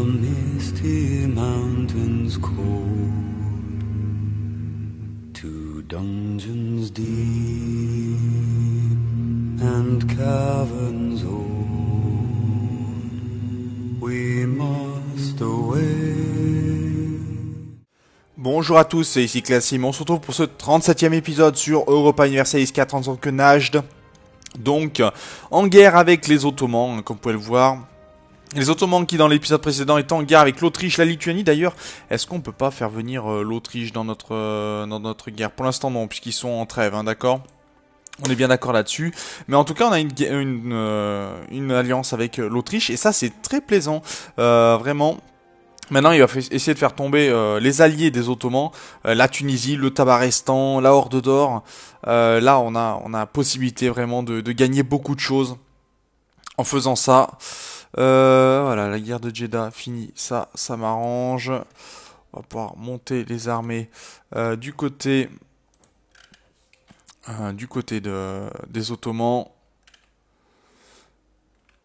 misty mountains cold, to dungeons deep and caverns old, we must away. Bonjour à tous, c'est ici Classim, on se retrouve pour ce 37e épisode sur Europa Universalis 4 en tant que Najd. Donc, en guerre avec les Ottomans, comme vous pouvez le voir. Les Ottomans qui dans l'épisode précédent étaient en guerre avec l'Autriche, la Lituanie d'ailleurs. Est-ce qu'on peut pas faire venir l'Autriche dans notre guerre? Pour l'instant non, puisqu'ils sont en trêve, hein, d'accord? On est bien d'accord là-dessus. Mais en tout cas, on a une alliance avec l'Autriche, et ça c'est très plaisant, vraiment. Maintenant, il va essayer de faire tomber les alliés des Ottomans, la Tunisie, le Tabarestan, la Horde d'Or. Là, on a possibilité vraiment de gagner beaucoup de choses en faisant ça. Voilà, la guerre de Jeddah finie, ça m'arrange. On va pouvoir monter les armées du côté des Ottomans.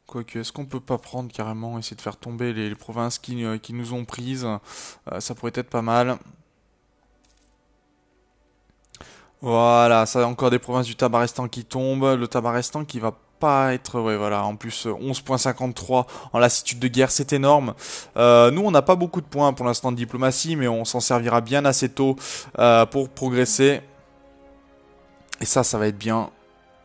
Quoique, est-ce qu'on peut pas prendre carrément, essayer de faire tomber les provinces qui nous ont prises? Ça pourrait être pas mal. Voilà, ça encore des provinces du Tabarestan qui tombent. Le Tabarestan qui va pas être... Ouais, voilà, en plus 11.53 en lassitude de guerre, c'est énorme. Nous, on n'a pas beaucoup de points pour l'instant de diplomatie, mais on s'en servira bien assez tôt pour progresser. Et ça va être bien.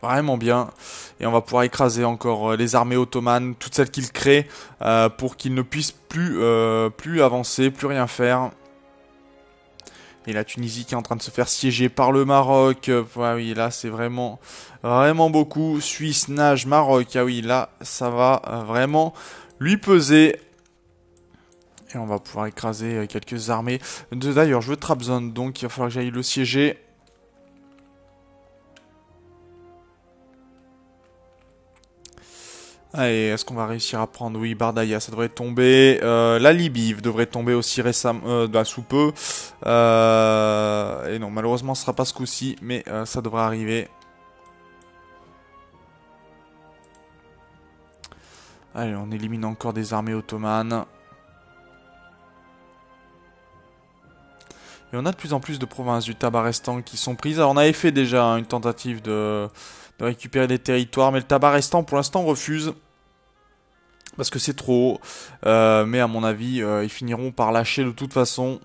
Vraiment bien. Et on va pouvoir écraser encore les armées ottomanes, toutes celles qu'ils créent, pour qu'ils ne puissent plus avancer, plus rien faire. Et la Tunisie qui est en train de se faire siéger par le Maroc. Ah oui, là c'est vraiment beaucoup. Suisse, nage, Maroc. Ah oui, là ça va vraiment lui peser. Et on va pouvoir écraser quelques armées. D'ailleurs, je veux Trabzon, donc il va falloir que j'aille le siéger. Allez, est-ce qu'on va réussir à prendre? Oui, Bardaya, ça devrait tomber. La Libye devrait tomber aussi récemment, sous peu. Et non, malheureusement, ce sera pas ce coup-ci, mais ça devrait arriver. Allez, on élimine encore des armées ottomanes. Et on a de plus en plus de provinces du Tabarestan qui sont prises. Alors, on avait fait déjà une tentative de récupérer des territoires, mais le Tabarestan, pour l'instant, refuse. Parce que c'est trop haut. Mais à mon avis, ils finiront par lâcher de toute façon.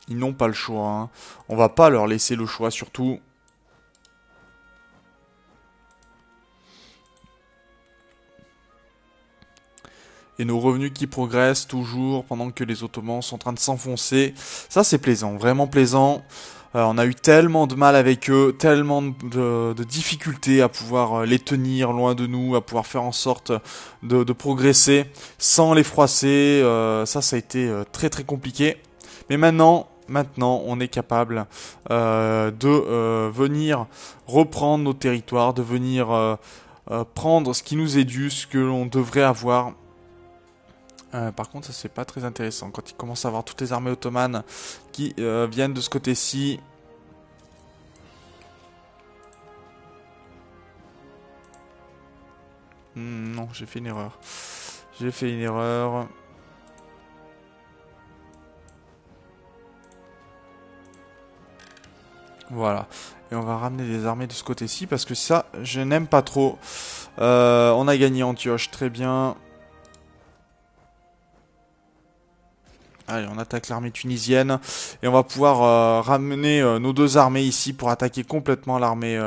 Ils n'ont pas le choix. Hein. On va pas leur laisser le choix, surtout. Et nos revenus qui progressent toujours pendant que les Ottomans sont en train de s'enfoncer. Ça, c'est plaisant, vraiment plaisant. On a eu tellement de mal avec eux, tellement de difficultés à pouvoir les tenir loin de nous, à pouvoir faire en sorte de progresser sans les froisser. Ça a été très très compliqué. Mais maintenant, on est capable de venir reprendre nos territoires, de venir prendre ce qui nous est dû, ce que l'on devrait avoir. Par contre, ça c'est pas très intéressant. Quand il commence à avoir toutes les armées ottomanes qui viennent de ce côté-ci. Non, j'ai fait une erreur. Voilà. Et on va ramener des armées de ce côté-ci parce que ça, je n'aime pas trop. On a gagné Antioche, très bien. Allez, on attaque l'armée tunisienne. Et on va pouvoir ramener nos deux armées ici pour attaquer complètement l'armée...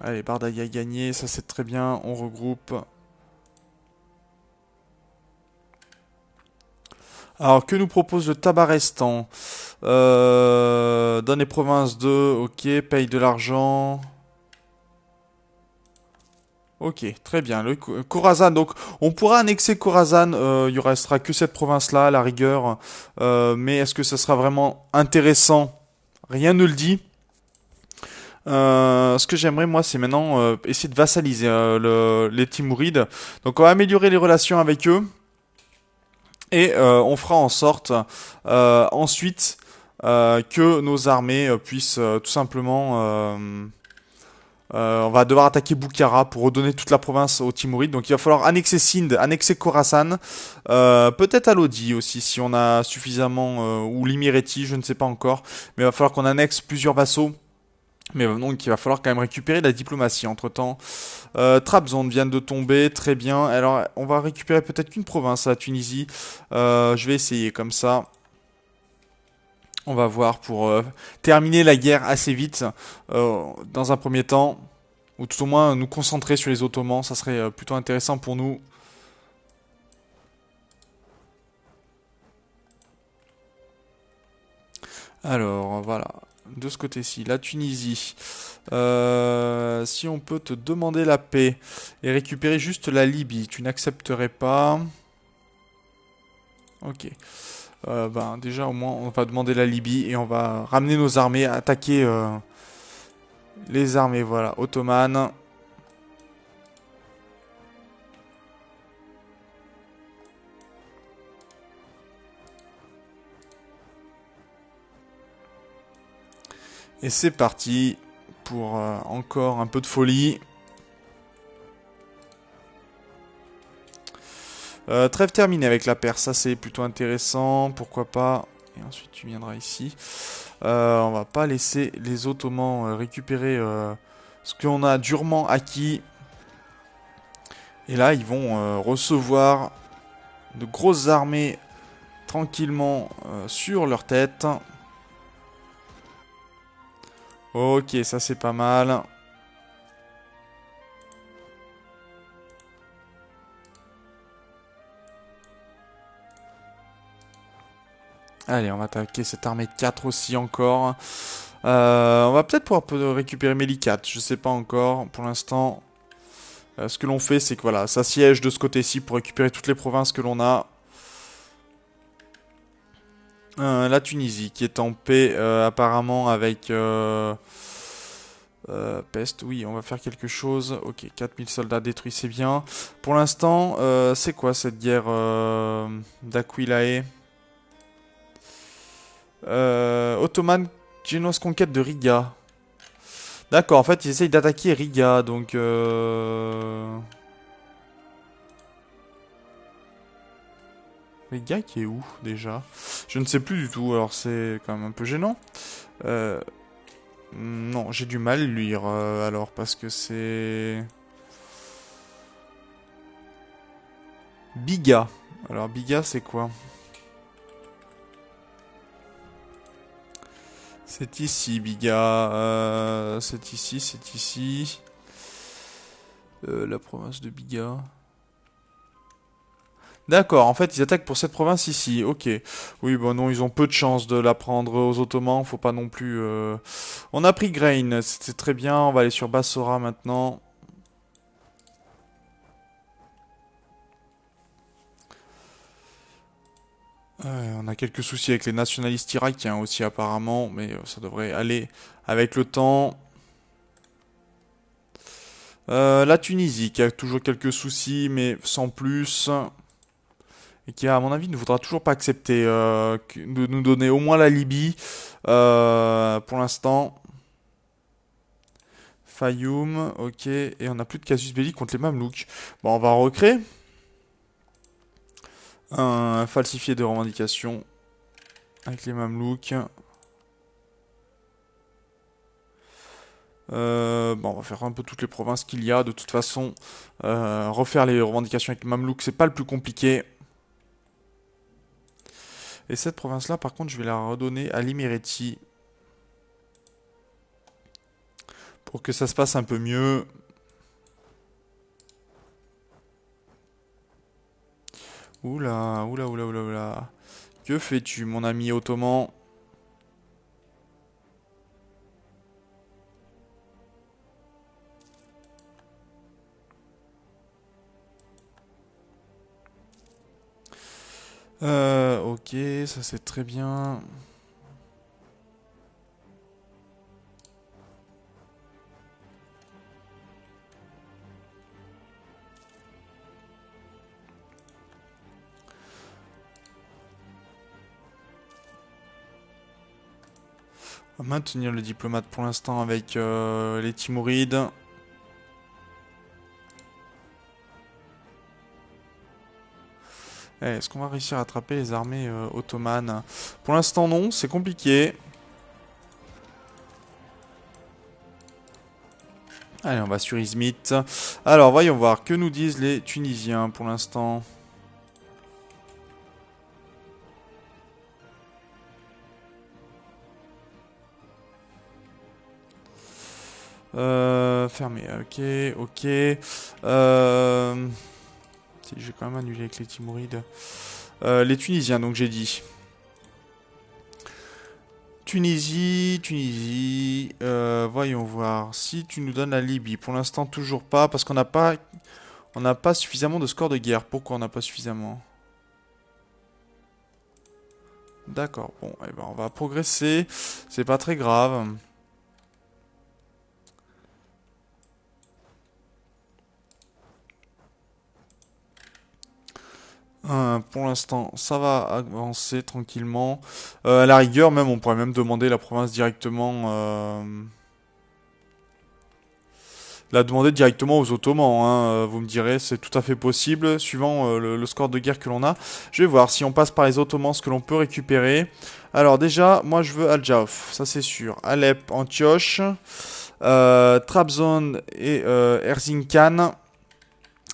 Allez, Bardaya a gagné, ça c'est très bien, on regroupe. Alors, que nous propose le Tabarestan? Donne les provinces de... Ok, paye de l'argent... Ok, très bien. Le Khorasan, donc on pourra annexer Khorasan, il ne restera que cette province-là à la rigueur. Mais est-ce que ça sera vraiment intéressant? Rien ne le dit. Ce que j'aimerais moi c'est maintenant essayer de vassaliser les Timourides. Donc on va améliorer les relations avec eux. Et on fera en sorte ensuite que nos armées puissent tout simplement On va devoir attaquer Bukhara pour redonner toute la province aux Timurides. Donc il va falloir annexer Sind, annexer Khorasan, peut-être à Lodi aussi si on a suffisamment, ou l'Imireti, je ne sais pas encore. Mais il va falloir qu'on annexe plusieurs vassaux. Mais donc il va falloir quand même récupérer la diplomatie entre-temps. Trabzon vient de tomber, très bien. Alors on va récupérer peut-être qu'une province, la Tunisie. Je vais essayer comme ça. On va voir pour terminer la guerre assez vite dans un premier temps. Ou tout au moins nous concentrer sur les Ottomans, ça serait plutôt intéressant pour nous. Alors voilà, de ce côté-ci, la Tunisie. Si on peut te demander la paix et récupérer juste la Libye, tu n'accepterais pas. Ok. Ben, déjà au moins on va demander la Libye et on va ramener nos armées, attaquer les armées, voilà, ottomanes. Et c'est parti pour encore un peu de folie. Trêve terminée avec la Perse, ça c'est plutôt intéressant, pourquoi pas. Et ensuite tu viendras ici. On va pas laisser les Ottomans récupérer ce qu'on a durement acquis. Et là ils vont recevoir de grosses armées tranquillement sur leur tête. Ok, ça c'est pas mal. Allez, on va attaquer cette armée de 4 aussi encore. On va peut-être pouvoir récupérer Mélicat, je sais pas encore pour l'instant. Ce que l'on fait, c'est que voilà, ça siège de ce côté-ci pour récupérer toutes les provinces que l'on a. La Tunisie qui est en paix apparemment avec Peste. Oui, on va faire quelque chose. Ok, 4000 soldats détruits, c'est bien. Pour l'instant, c'est quoi cette guerre d'Aquilae Ottoman génoise conquête de Riga. D'accord, en fait, ils essayent d'attaquer Riga, donc... Riga qui est où, déjà? Je ne sais plus du tout, alors c'est quand même un peu gênant. Non, j'ai du mal à lire, alors, parce que c'est... Biga. Alors, Biga, c'est quoi? C'est ici, Biga. C'est ici, c'est ici. La province de Biga. D'accord, en fait, ils attaquent pour cette province ici. Ok. Oui, bon, non, ils ont peu de chances de la prendre aux Ottomans. Faut pas non plus... On a pris Grain, c'était très bien. On va aller sur Bassora maintenant. On a quelques soucis avec les nationalistes irakiens aussi apparemment, mais ça devrait aller avec le temps. La Tunisie qui a toujours quelques soucis, mais sans plus. Et qui, à mon avis, ne voudra toujours pas accepter de nous donner au moins la Libye pour l'instant. Fayoum, ok. Et on n'a plus de casus belli contre les Mamelouks. Bon, on va recréer. Un falsifié de revendications avec les Mamelouks. Bon, on va faire un peu toutes les provinces qu'il y a. De toute façon, refaire les revendications avec les Mamelouks, c'est pas le plus compliqué. Et cette province-là, par contre, je vais la redonner à l'Imireti. Pour que ça se passe un peu mieux. Oula, oula, oula, oula, oula. Que fais-tu, mon ami ottoman? Ok, ça c'est très bien. On va maintenir le diplomate pour l'instant avec les Timourides. Est-ce qu'on va réussir à attraper les armées ottomanes? Pour l'instant non, c'est compliqué. Allez, on va sur Izmit. Alors, voyons voir, que nous disent les Tunisiens pour l'instant. Fermé, ok. Si, je vais quand même annuler avec les Timourides. Les Tunisiens, donc j'ai dit. Tunisie, voyons voir. Si tu nous donnes la Libye, pour l'instant toujours pas, parce qu'on n'a pas suffisamment de score de guerre. Pourquoi on n'a pas suffisamment? D'accord, bon, eh ben, on va progresser, c'est pas très grave. Pour l'instant, ça va avancer tranquillement. À la rigueur, même, on pourrait même demander la province directement. La demander directement aux Ottomans. Hein. Vous me direz, c'est tout à fait possible, suivant le score de guerre que l'on a. Je vais voir si on passe par les Ottomans, ce que l'on peut récupérer. Alors déjà, moi je veux Al-Jauf, ça c'est sûr. Alep, Antioche, Trabzon et Erzincan.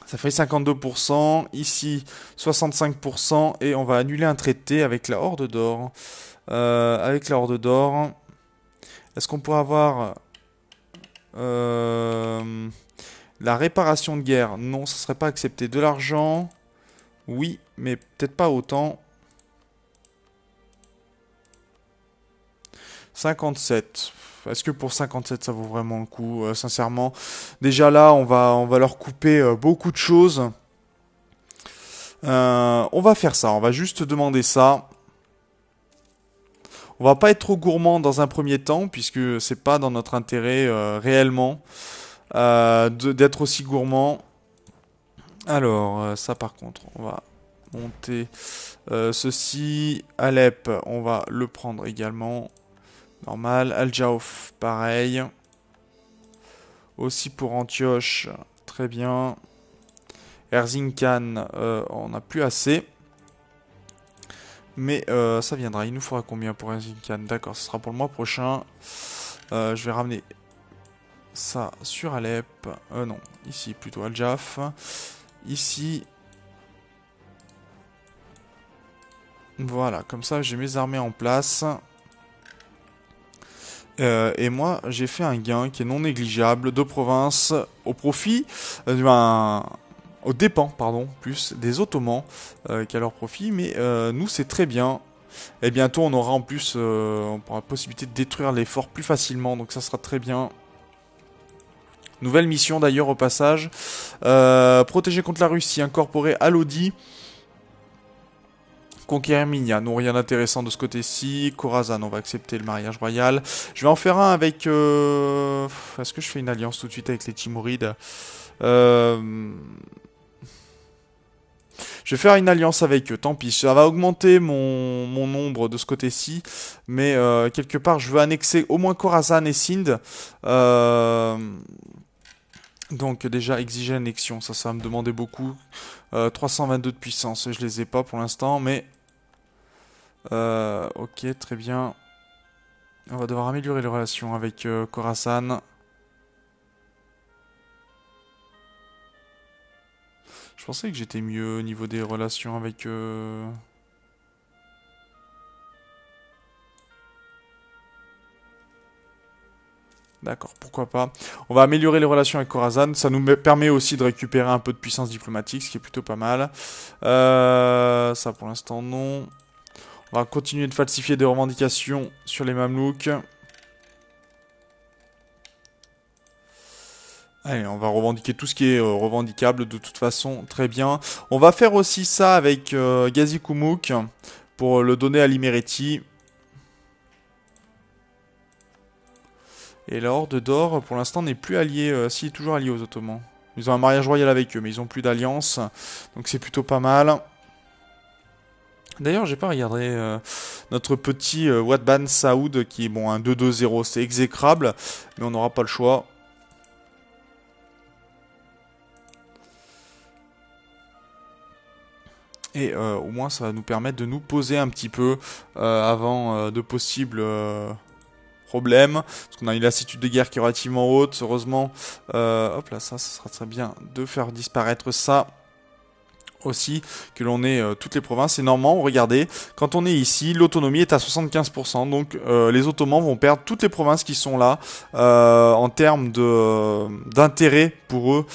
Ça fait 52%, ici 65%, et on va annuler un traité avec la Horde d'Or. Est-ce qu'on pourrait avoir la réparation de guerre? Non, ça ne serait pas accepté. De l'argent, oui, mais peut-être pas autant. 57. Est-ce que pour 57 ça vaut vraiment le coup? Sincèrement, déjà là on va leur couper beaucoup de choses. On va faire ça, on va juste demander ça. On va pas être trop gourmand dans un premier temps puisque c'est pas dans notre intérêt réellement d'être aussi gourmand. Alors ça par contre on va monter ceci. Alep on va le prendre également. Normal. Al-Jauf, pareil. Aussi pour Antioche, très bien. Erzincan, on n'a plus assez. Mais ça viendra. Il nous faudra combien pour Erzincan? D'accord, ce sera pour le mois prochain. Je vais ramener ça sur Alep. Non, ici plutôt Al-Jaf. Ici. Voilà, comme ça j'ai mes armées en place. Et moi, j'ai fait un gain qui est non négligeable de province au profit, aux dépens, pardon, plus des Ottomans qu'à leur profit. Mais nous, c'est très bien. Et bientôt, on aura en plus on aura la possibilité de détruire les forts plus facilement. Donc ça sera très bien. Nouvelle mission d'ailleurs au passage. Protéger contre la Russie, incorporer à l'Audi. Conquérir Minya, non rien d'intéressant de ce côté-ci. Khorasan, on va accepter le mariage royal. Je vais en faire un avec... Est-ce que je fais une alliance tout de suite avec les Timourides? Je vais faire une alliance avec eux, tant pis. Ça va augmenter mon nombre de ce côté-ci. Mais quelque part, je veux annexer au moins Khorasan et Sind. Donc déjà, exiger l'annexion, ça va me demander beaucoup. 322 de puissance, je les ai pas pour l'instant, mais... ok, très bien. On va devoir améliorer les relations avec Khorasan. Je pensais que j'étais mieux au niveau des relations avec... D'accord, pourquoi pas. On va améliorer les relations avec Khorasan. Ça nous permet aussi de récupérer un peu de puissance diplomatique, ce qui est plutôt pas mal. Ça pour l'instant non. On va continuer de falsifier des revendications sur les Mamelouks. Allez, on va revendiquer tout ce qui est revendicable de toute façon, très bien. On va faire aussi ça avec Gazi Koumouk pour le donner à l'Imereti. Et la Horde d'Or, pour l'instant, n'est plus alliée, si, est toujours alliée aux Ottomans. Ils ont un mariage royal avec eux, mais ils n'ont plus d'alliance, donc c'est plutôt pas mal. D'ailleurs, j'ai pas regardé notre petit Watban Saoud qui est bon un 2-2-0, c'est exécrable, mais on n'aura pas le choix. Et au moins ça va nous permettre de nous poser un petit peu avant de possibles problèmes. Parce qu'on a une lassitude de guerre qui est relativement haute. Heureusement, hop là, ça sera très bien de faire disparaître ça aussi, que l'on ait toutes les provinces. Et normalement, regardez, quand on est ici, l'autonomie est à 75%. Donc les Ottomans vont perdre toutes les provinces qui sont là en termes d'intérêt pour eux,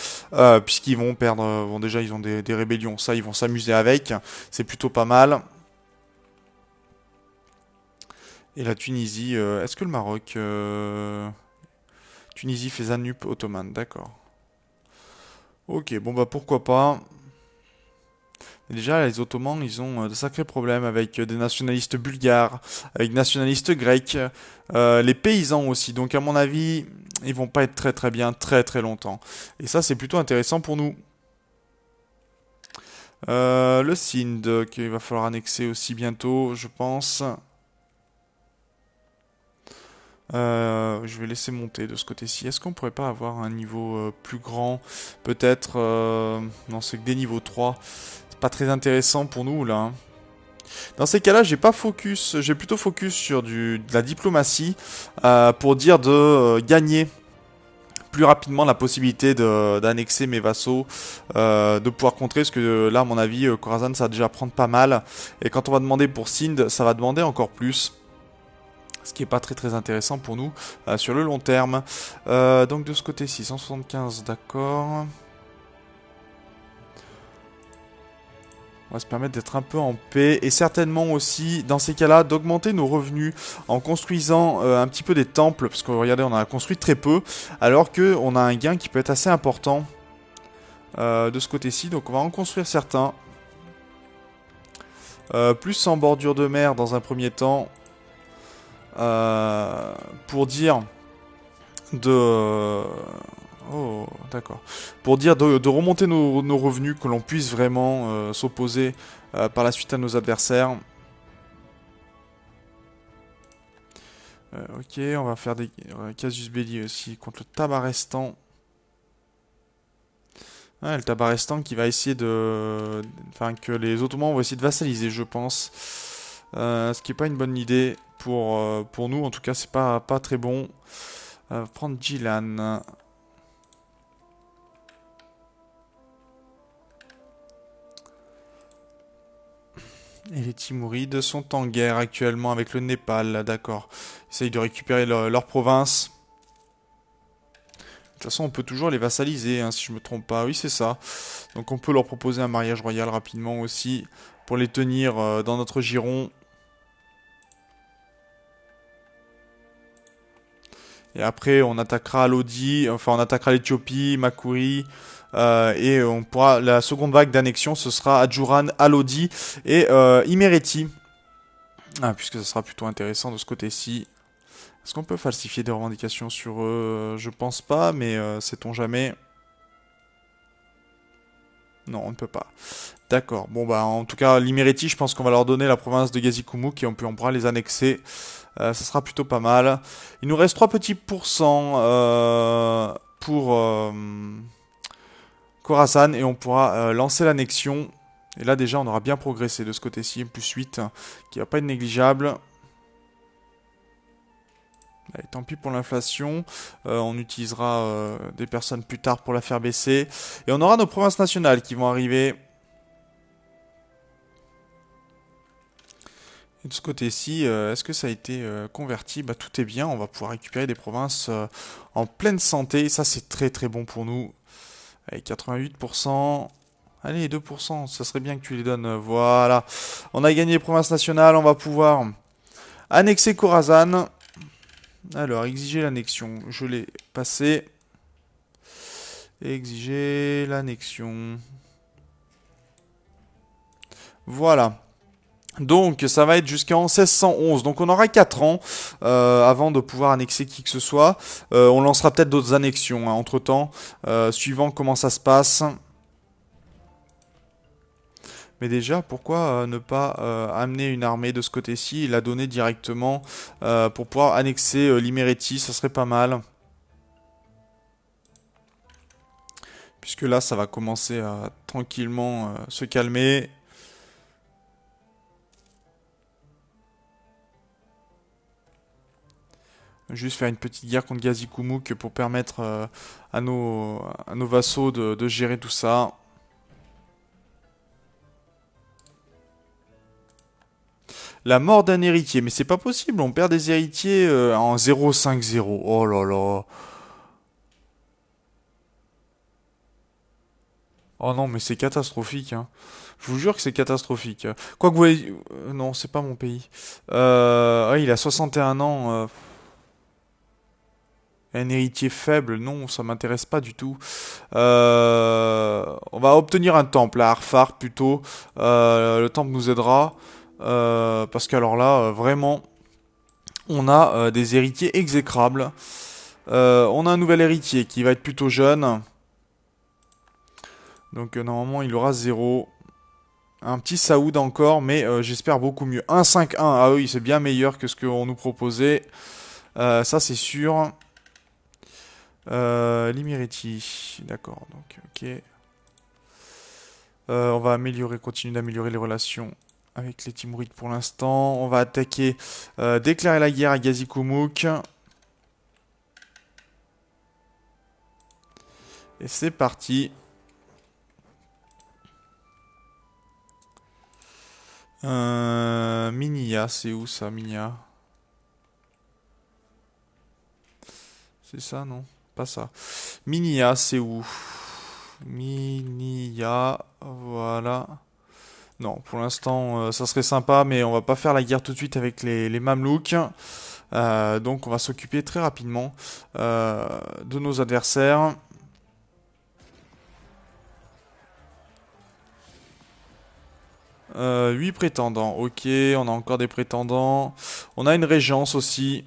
puisqu'ils vont perdre, bon déjà ils ont des rébellions, ça ils vont s'amuser avec, c'est plutôt pas mal. Et la Tunisie, est-ce que le Maroc... Tunisie fait Zanup ottomane, d'accord. Ok, bon bah pourquoi pas. Déjà, les Ottomans, ils ont de sacrés problèmes avec des nationalistes bulgares, avec des nationalistes grecs, les paysans aussi. Donc, à mon avis, ils vont pas être très très bien très très longtemps. Et ça, c'est plutôt intéressant pour nous. Le Sindh, qu'il va falloir annexer aussi bientôt, je pense. Je vais laisser monter de ce côté-ci. Est-ce qu'on pourrait pas avoir un niveau plus grand? Peut-être... non, c'est que des niveaux 3. C'est pas très intéressant pour nous, là. Hein. Dans ces cas-là, j'ai plutôt focus sur de la diplomatie pour dire de gagner plus rapidement la possibilité d'annexer mes vassaux, de pouvoir contrer, parce que là, à mon avis, Khorasan, ça va déjà prendre pas mal. Et quand on va demander pour Sindh, ça va demander encore plus. Ce qui n'est pas très très intéressant pour nous sur le long terme. Donc de ce côté-ci, 175, d'accord. On va se permettre d'être un peu en paix et certainement aussi, dans ces cas-là, d'augmenter nos revenus en construisant un petit peu des temples, parce que regardez, on en a construit très peu, alors qu'on a un gain qui peut être assez important de ce côté-ci. Donc on va en construire certains. Plus en bordure de mer dans un premier temps. Pour dire de... Oh, d'accord. Pour dire de remonter nos revenus, que l'on puisse vraiment s'opposer par la suite à nos adversaires. Ok, on va faire des casus belli aussi contre le Tabarestan. Le Tabarestan qui va essayer de... Enfin, que les Ottomans vont essayer de vassaliser, je pense. Ce qui n'est pas une bonne idée pour nous. En tout cas, c'est pas très bon. Prendre Gilan. Et les Timourides sont en guerre actuellement avec le Népal, d'accord. Ils essayent de récupérer leur province. De toute façon, on peut toujours les vassaliser, hein, si je me trompe pas. Oui, c'est ça. Donc on peut leur proposer un mariage royal rapidement aussi, pour les tenir dans notre giron. Et après, on attaquera Lodi, enfin on attaquera l'Éthiopie, Makuri, et on pourra, la seconde vague d'annexion, ce sera Adjuran, Alodi et Imereti. Puisque ça sera plutôt intéressant de ce côté-ci. Est-ce qu'on peut falsifier des revendications sur eux? Je pense pas, mais sait-on jamais. Non, on ne peut pas. D'accord. Bon, bah, en tout cas, l'Imereti, je pense qu'on va leur donner la province de Gazikumuk et on pourra les annexer. Ça sera plutôt pas mal. Il nous reste 3 petits pourcents pour Khorasan et on pourra lancer l'annexion. Et là, déjà, on aura bien progressé de ce côté-ci. Plus 8, qui va pas être négligeable. Allez, tant pis pour l'inflation, on utilisera des personnes plus tard pour la faire baisser. Et on aura nos provinces nationales qui vont arriver. Et de ce côté-ci, est-ce que ça a été converti? Bah tout est bien, on va pouvoir récupérer des provinces en pleine santé. Ça c'est très très bon pour nous. Allez, 88%. Allez, 2%, ça serait bien que tu les donnes. Voilà. On a gagné les provinces nationales, on va pouvoir annexer Khorasan. Alors, exiger l'annexion. Je l'ai passé. Exiger l'annexion. Voilà. Donc, ça va être jusqu'en 1611. Donc, on aura 4 ans avant de pouvoir annexer qui que ce soit. On lancera peut-être d'autres annexions hein, entre-temps, suivant comment ça se passe. Mais déjà, pourquoi ne pas amener une armée de ce côté-ci et la donner directement pour pouvoir annexer l'Imereti, ça serait pas mal. Puisque là, ça va commencer à tranquillement se calmer. Juste faire une petite guerre contre Gazikumuk pour permettre à nos vassaux de gérer tout ça. La mort d'un héritier, mais c'est pas possible, on perd des héritiers en 0,5-0. Oh là là. Oh non, mais c'est catastrophique, hein. Je vous jure que c'est catastrophique. Quoi que vous voyez... non, c'est pas mon pays. Ouais, il a 61 ans. Un héritier faible, non, ça m'intéresse pas du tout. On va obtenir un temple à Arfar plutôt. Le temple nous aidera. Parce qu'alors là, vraiment, on a des héritiers exécrables. On a un nouvel héritier qui va être plutôt jeune. Donc normalement, il aura 0. Un petit Saoud encore, mais j'espère beaucoup mieux. 1-5-1, ah oui, c'est bien meilleur que ce qu'on nous proposait. Ça, c'est sûr. L'Imireti, d'accord, donc ok. On va continuer d'améliorer les relations avec les Timurides pour l'instant. On va attaquer, déclarer la guerre à Gazikumuk. Et c'est parti. Minya, c'est où ça, Minya? C'est ça, non? Pas ça. Minya, c'est où? Minya, voilà. Non, pour l'instant, ça serait sympa, mais on va pas faire la guerre tout de suite avec les Mamelouks. Donc on va s'occuper très rapidement de nos adversaires. Euh, 8 prétendants, ok, on a encore des prétendants. On a une régence aussi.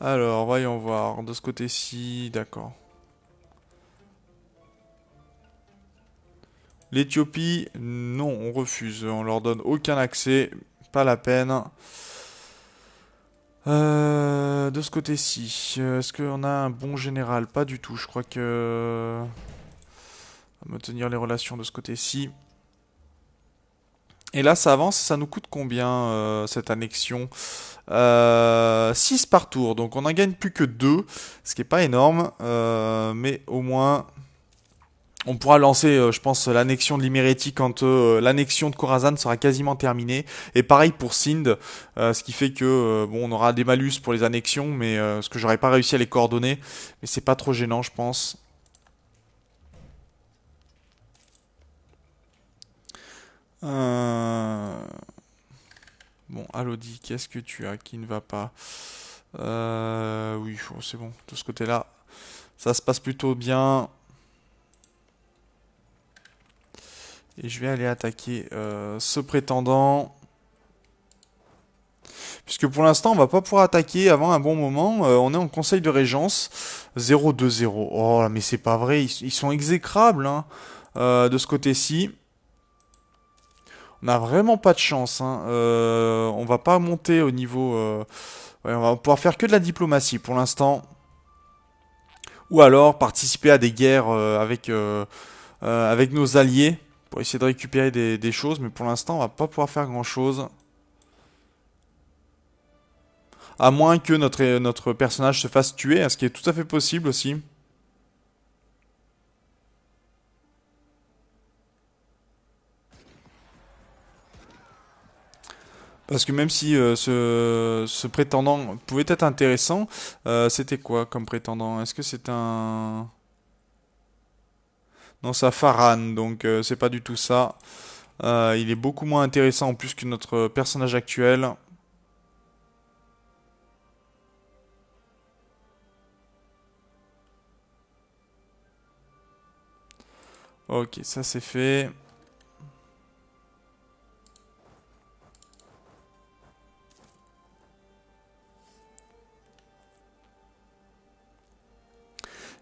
Alors, voyons voir, de ce côté-ci, d'accord. L'Éthiopie, non, on refuse, on leur donne aucun accès, pas la peine. De ce côté-ci, est-ce qu'on a un bon général? Pas du tout, je crois que... On va me tenir les relations de ce côté-ci. Et là, ça avance, ça nous coûte combien cette annexion 6 par tour, donc on n'en gagne plus que 2, ce qui est pas énorme, mais au moins on pourra lancer, je pense, l'annexion de l'Imereti quand l'annexion de Khorasan sera quasiment terminée. Et pareil pour Sind, ce qui fait que bon, on aura des malus pour les annexions, mais ce que j'aurais pas réussi à les coordonner, mais c'est pas trop gênant, je pense. Euh... Bon, Alodi, qu'est-ce que tu as qui ne va pas? Oui, oh, c'est bon, de ce côté-là, ça se passe plutôt bien. Et je vais aller attaquer ce prétendant. Puisque pour l'instant, on va pas pouvoir attaquer avant un bon moment. On est en conseil de régence. 0-2-0. Oh, mais c'est pas vrai. Ils sont exécrables hein, de ce côté-ci. On n'a vraiment pas de chance. Hein. On va pas monter au niveau... ouais, on va pouvoir faire que de la diplomatie pour l'instant. Ou alors participer à des guerres avec nos alliés. Pour essayer de récupérer des choses. Mais pour l'instant, on va pas pouvoir faire grand-chose. À moins que notre personnage se fasse tuer, ce qui est tout à fait possible aussi. Parce que même si ce prétendant pouvait être intéressant, c'était quoi comme prétendant? Est-ce que c'est un... Non, c'est un Farhan, donc c'est pas du tout ça. Il est beaucoup moins intéressant en plus que notre personnage actuel. Ok, ça c'est fait.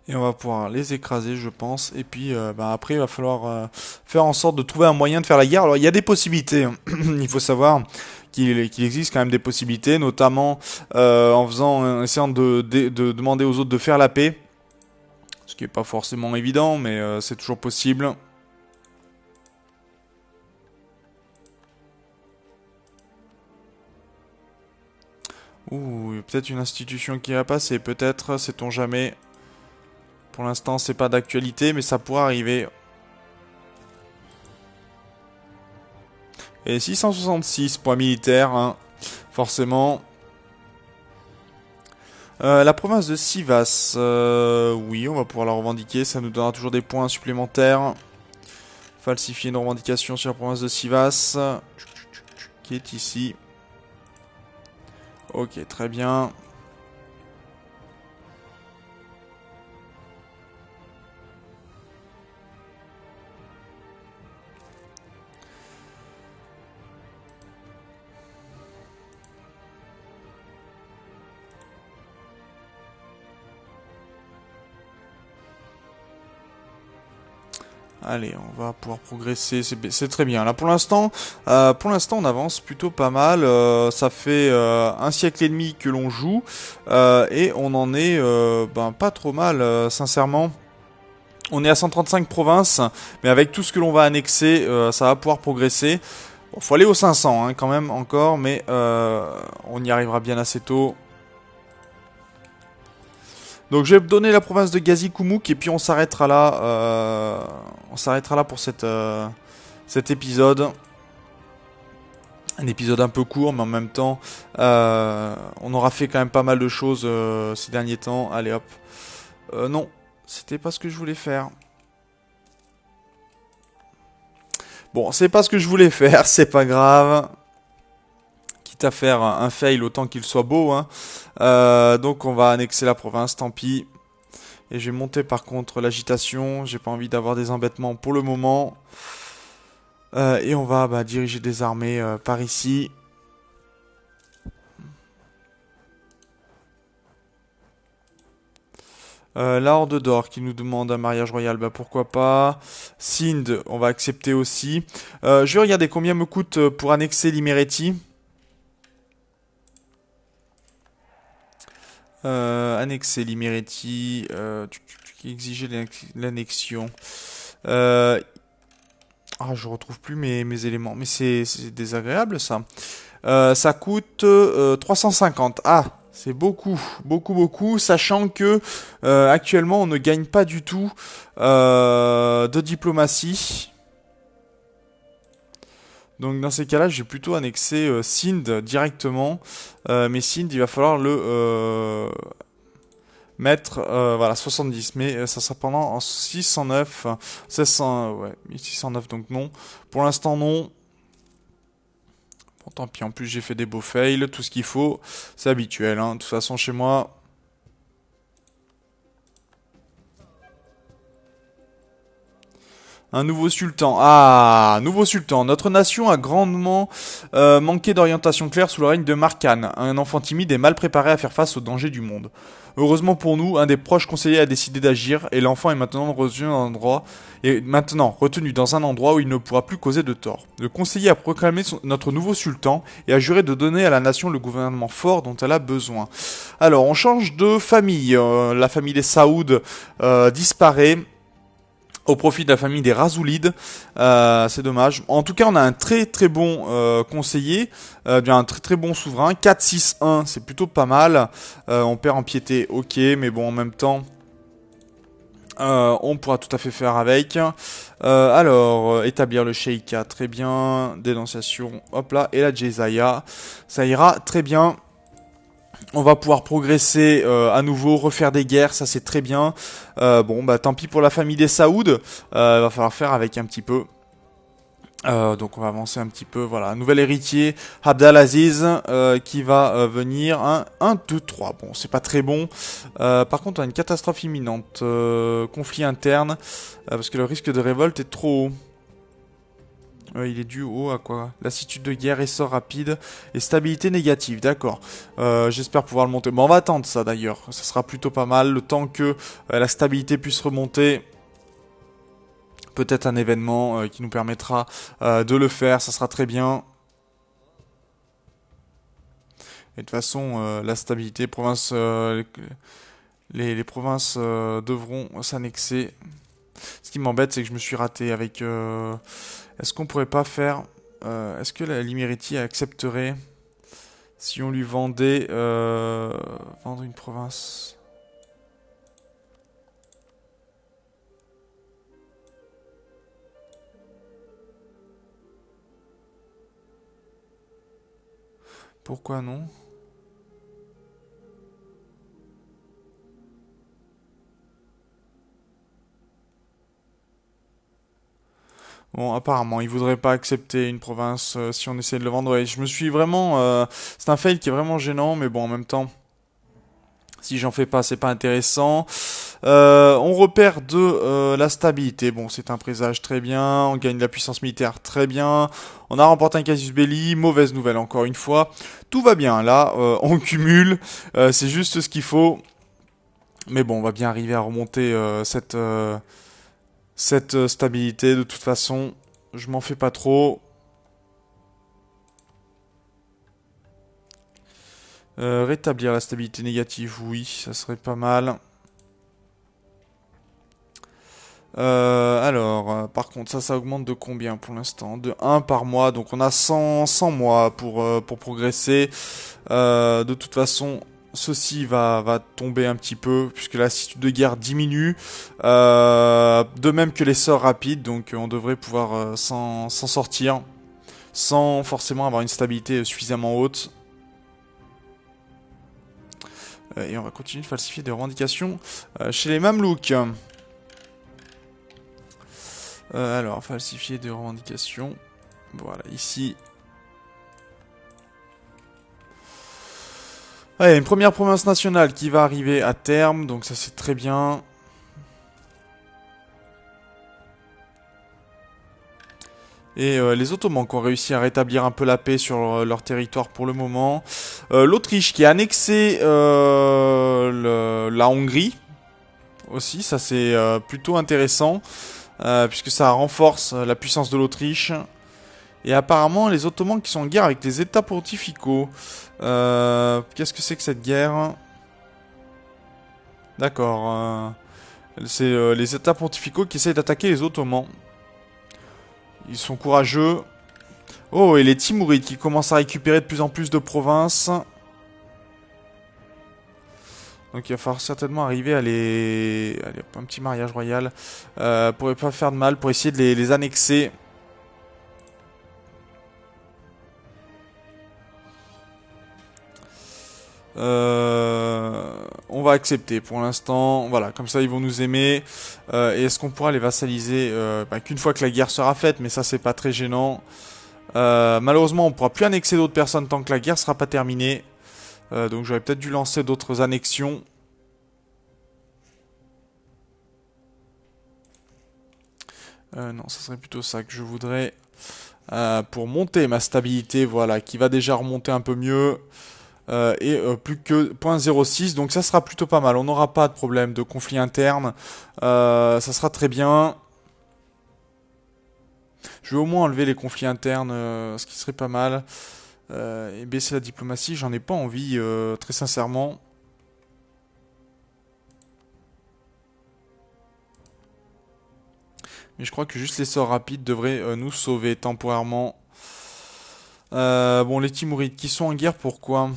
Et on va pouvoir les écraser, je pense. Et puis après, il va falloir faire en sorte de trouver un moyen de faire la guerre. Alors, il y a des possibilités. Hein. Il faut savoir qu'il existe quand même des possibilités, notamment en essayant de demander aux autres de faire la paix. Ce qui n'est pas forcément évident, mais c'est toujours possible. Ouh, peut-être une institution qui va passer, peut-être, sait-on jamais. Pour l'instant, c'est pas d'actualité, mais ça pourrait arriver. Et 666 points militaires, hein, forcément. La province de Sivas, oui, on va pouvoir la revendiquer, ça nous donnera toujours des points supplémentaires. Falsifier une revendication sur la province de Sivas, qui est ici. Ok, très bien. Allez, on va pouvoir progresser, c'est très bien. Là, pour l'instant, on avance plutôt pas mal. Ça fait un siècle et demi que l'on joue et on en est pas trop mal, sincèrement. On est à 135 provinces, mais avec tout ce que l'on va annexer, ça va pouvoir progresser. Bon, faut aller aux 500 hein, quand même encore, mais on y arrivera bien assez tôt. Donc je vais donner la province de Gazi-Koumouk et puis on s'arrêtera là. Pour cet épisode. Un épisode un peu court, mais en même temps, on aura fait quand même pas mal de choses ces derniers temps. Allez hop. Non, c'était pas ce que je voulais faire. Bon, c'est pas ce que je voulais faire, c'est pas grave. Quitte à faire un fail autant qu'il soit beau, hein. Donc on va annexer la province, tant pis. Et je vais monter par contre l'agitation. J'ai pas envie d'avoir des embêtements pour le moment. Et on va diriger des armées par ici. La Horde d'Or qui nous demande un mariage royal, pourquoi pas. Sind, on va accepter aussi. Je vais regarder combien me coûte pour annexer l'Imereti. Annexer l'Imereti, exiger l'annexion. Je retrouve plus mes éléments, mais c'est désagréable ça. Ça coûte 350. Ah, c'est beaucoup, beaucoup, beaucoup, sachant que actuellement on ne gagne pas du tout de diplomatie. Donc dans ces cas-là, j'ai plutôt annexé Sind directement. Mais Sind, il va falloir le mettre, 70. Mais ça sera pendant en 609, 1600, ouais, 1609, donc non. Pour l'instant, non. Bon, tant pis, en plus j'ai fait des beaux fails, tout ce qu'il faut. C'est habituel, hein. De toute façon, chez moi... Un nouveau sultan. Ah, nouveau sultan. Notre nation a grandement manqué d'orientation claire sous le règne de Markan, un enfant timide et mal préparé à faire face aux dangers du monde. Heureusement pour nous, un des proches conseillers a décidé d'agir et l'enfant est maintenant retenu dans un endroit où il ne pourra plus causer de tort. Le conseiller a proclamé notre nouveau sultan et a juré de donner à la nation le gouvernement fort dont elle a besoin. Alors, on change de famille. La famille des Saoud disparaît au profit de la famille des Razoulides. C'est dommage. En tout cas, on a un très très bon conseiller, un très très bon souverain. 4-6-1, c'est plutôt pas mal. On perd en piété, ok, mais bon, en même temps, on pourra tout à fait faire avec. Alors, établir le Sheikha, très bien. Dénonciation, hop là. Et la Jezaya, ça ira très bien. On va pouvoir progresser à nouveau, refaire des guerres, ça c'est très bien. Tant pis pour la famille des Saoud, va falloir faire avec un petit peu. Donc on va avancer un petit peu, voilà. Nouvel héritier, Abdelaziz, qui va venir. 1, 2, 3, bon c'est pas très bon. Par contre on a une catastrophe imminente, conflit interne, parce que le risque de révolte est trop haut. Il est dû au à quoi? Lassitude de guerre, essor rapide et stabilité négative, d'accord. J'espère pouvoir le monter. Bon, on va attendre ça d'ailleurs. Ça sera plutôt pas mal. Le temps que la stabilité puisse remonter. Peut-être un événement qui nous permettra de le faire. Ça sera très bien. Et de toute façon, la stabilité, les provinces devront s'annexer. Ce qui m'embête, c'est que je me suis raté avec... Est-ce qu'on pourrait pas faire... Est-ce que la Limeriti accepterait si on lui vendait... vendre une province? Pourquoi non? Bon, apparemment, il voudrait pas accepter une province si on essaie de le vendre. Ouais, je me suis vraiment... c'est un fail qui est vraiment gênant, mais bon, en même temps, si j'en fais pas, c'est pas intéressant. On repère de la stabilité. Bon, c'est un présage très bien. On gagne de la puissance militaire très bien. On a remporté un casus belli. Mauvaise nouvelle, encore une fois. Tout va bien, là. On cumule. C'est juste ce qu'il faut. Mais bon, on va bien arriver à remonter cette stabilité. De toute façon, je m'en fais pas trop. Rétablir la stabilité négative, oui, ça serait pas mal. Par contre, ça augmente de combien pour l'instant? De 1 par mois, donc on a 100 mois pour progresser. De toute façon, ceci va tomber un petit peu, puisque la lassitude de guerre diminue. De même que les sorts rapides, donc on devrait pouvoir s'en sortir, sans forcément avoir une stabilité suffisamment haute. Et on va continuer de falsifier des revendications chez les Mamelouks. Alors, falsifier des revendications. Voilà, ici. Allez, une première province nationale qui va arriver à terme, donc ça c'est très bien. Et les Ottomans qui ont réussi à rétablir un peu la paix sur leur territoire pour le moment. L'Autriche qui a annexé la Hongrie aussi, ça c'est plutôt intéressant. Puisque ça renforce la puissance de l'Autriche. Et apparemment, les Ottomans qui sont en guerre avec les États pontificaux. Qu'est-ce que c'est que cette guerre? D'accord. C'est les États pontificaux qui essayent d'attaquer les Ottomans. Ils sont courageux. Oh, et les Timourides qui commencent à récupérer de plus en plus de provinces. Donc il va falloir certainement arriver à les... Allez, un petit mariage royal. Pourrait pas faire de mal, pour essayer de les annexer. On va accepter pour l'instant. Voilà, comme ça ils vont nous aimer. Et est-ce qu'on pourra les vassaliser qu'une fois que la guerre sera faite, mais ça c'est pas très gênant. Malheureusement on pourra plus annexer d'autres personnes tant que la guerre sera pas terminée. Donc j'aurais peut-être dû lancer d'autres annexions. Non, ça serait plutôt ça que je voudrais. Pour monter ma stabilité, voilà, qui va déjà remonter un peu mieux. Plus que 0.06, donc ça sera plutôt pas mal. On n'aura pas de problème de conflit interne. Ça sera très bien. Je vais au moins enlever les conflits internes, ce qui serait pas mal. Et baisser la diplomatie, j'en ai pas envie, très sincèrement. Mais je crois que juste les sorts rapides devraient nous sauver temporairement. Bon, les Timourides qui sont en guerre, pourquoi?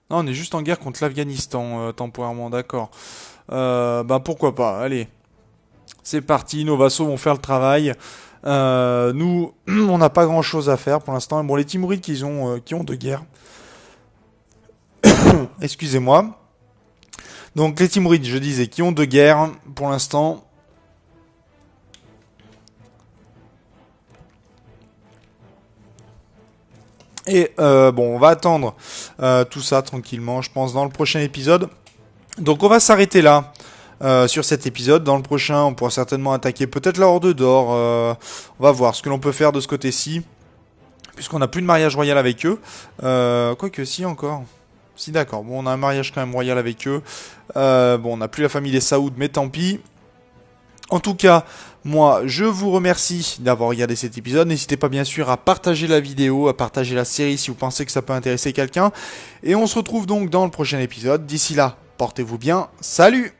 Non, on est juste en guerre contre l'Afghanistan, temporairement, d'accord. Pourquoi pas, allez. C'est parti, nos vassaux vont faire le travail. Nous, on n'a pas grand chose à faire pour l'instant. Bon, les Timourides qui ont deux guerres. Excusez-moi. Donc, les Timourides, je disais, qui ont deux guerres pour l'instant. Et on va attendre tout ça tranquillement, je pense, dans le prochain épisode. Donc, on va s'arrêter là. sur cet épisode. Dans le prochain, on pourra certainement attaquer peut-être la Horde d'Or. On va voir ce que l'on peut faire de ce côté-ci. Puisqu'on n'a plus de mariage royal avec eux. Quoique, si encore. Si, d'accord. Bon, on a un mariage quand même royal avec eux. Bon, on n'a plus la famille des Saoud, mais tant pis. En tout cas, moi, je vous remercie d'avoir regardé cet épisode. N'hésitez pas bien sûr à partager la vidéo, à partager la série si vous pensez que ça peut intéresser quelqu'un. Et on se retrouve donc dans le prochain épisode. D'ici là, portez-vous bien. Salut!